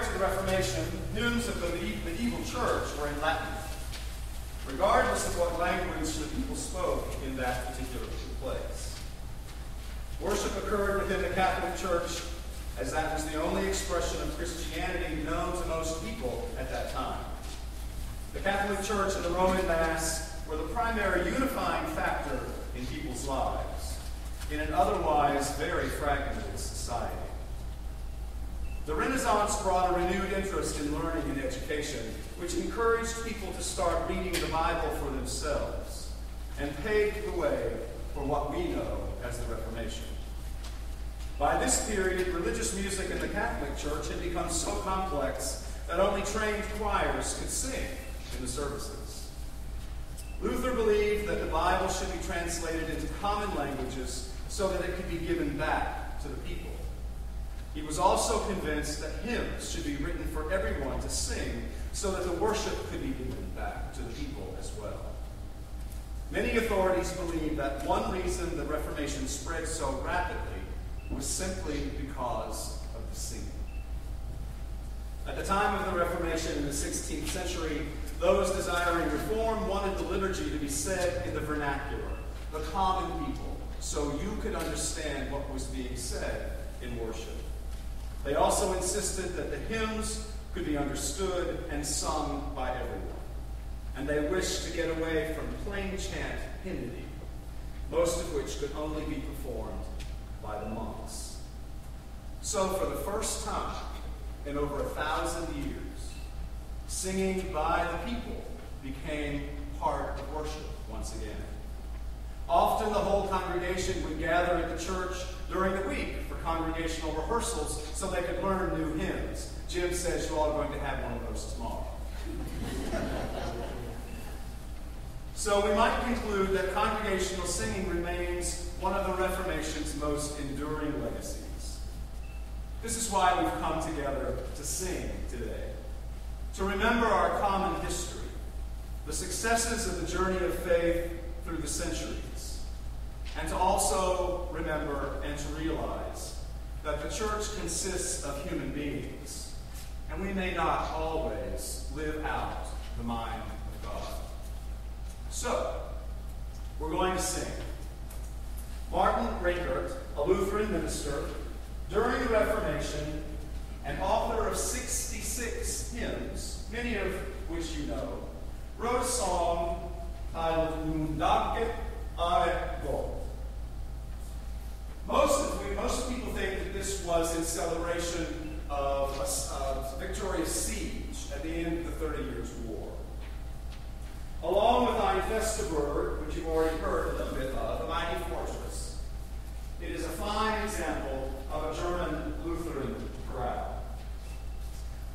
to the Reformation, hymns of the medieval church were in Latin, regardless of what language the people spoke in that particular place. Worship occurred within the Catholic Church, as that was the only expression of Christianity known to most people at that time. The Catholic Church and the Roman Mass were the primary unifying factor in people's lives in an otherwise very fragmented society. The Renaissance brought a renewed interest in learning and education, which encouraged people to start reading the Bible for themselves and paved the way for what we know as the Reformation. By this period, religious music in the Catholic Church had become so complex that only trained choirs could sing in the services. Luther believed that the Bible should be translated into common languages so that it could be given back to the people. He was also convinced that hymns should be written for everyone to sing so that the worship could be given back to the people as well. Many authorities believe that one reason the Reformation spread so rapidly was simply because of the singing. At the time of the Reformation in the 16th century, those desiring reform wanted the liturgy to be said in the vernacular, the common people, so you could understand what was being said in worship. They also insisted that the hymns could be understood and sung by everyone. And they wished to get away from plain chant hymnody, most of which could only be performed by the monks. So for the first time in over 1,000 years, singing by the people became part of worship once again. Often the whole congregation would gather at the church during the week for congregational rehearsals so they could learn new hymns. Jim says you all are going to have one of those tomorrow. So we might conclude that congregational singing remains one of the Reformation's most enduring legacies. This is why we've come together to sing today, to remember our common history, the successes of the journey of faith through the centuries, and to also remember and to realize that the church consists of human beings, and we may not always live out the mind of God. So, we're going to sing. Martin Reichert, a Lutheran minister, during the Reformation, and author of 66 hymns, many of which you know, wrote a song titled Nun danket are Gott. Most people think that this was in celebration of a victorious siege at the end of the 30 Years' War. Along with Ein feste Burg, which you've already heard a little bit of, a mighty fortress, it is a fine example of a German Lutheran chorale.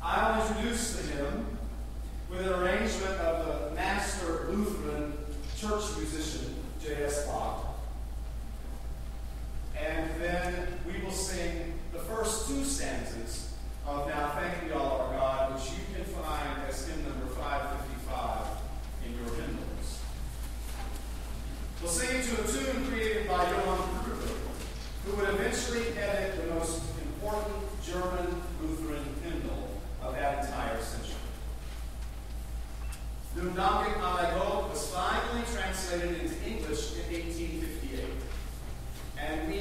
I'll introduce the hymn with an arrangement of the master Lutheran church musician, J.S. Bach. And then we will sing the first two stanzas of Now Thank We All Our God, which you can find as hymn number 555 in your hymnals. We'll sing it to a tune created by Johann Kruger, who would eventually edit the most important German Lutheran hymnal of that entire century. Nun danket alle Gott was finally translated into English in 1858. And we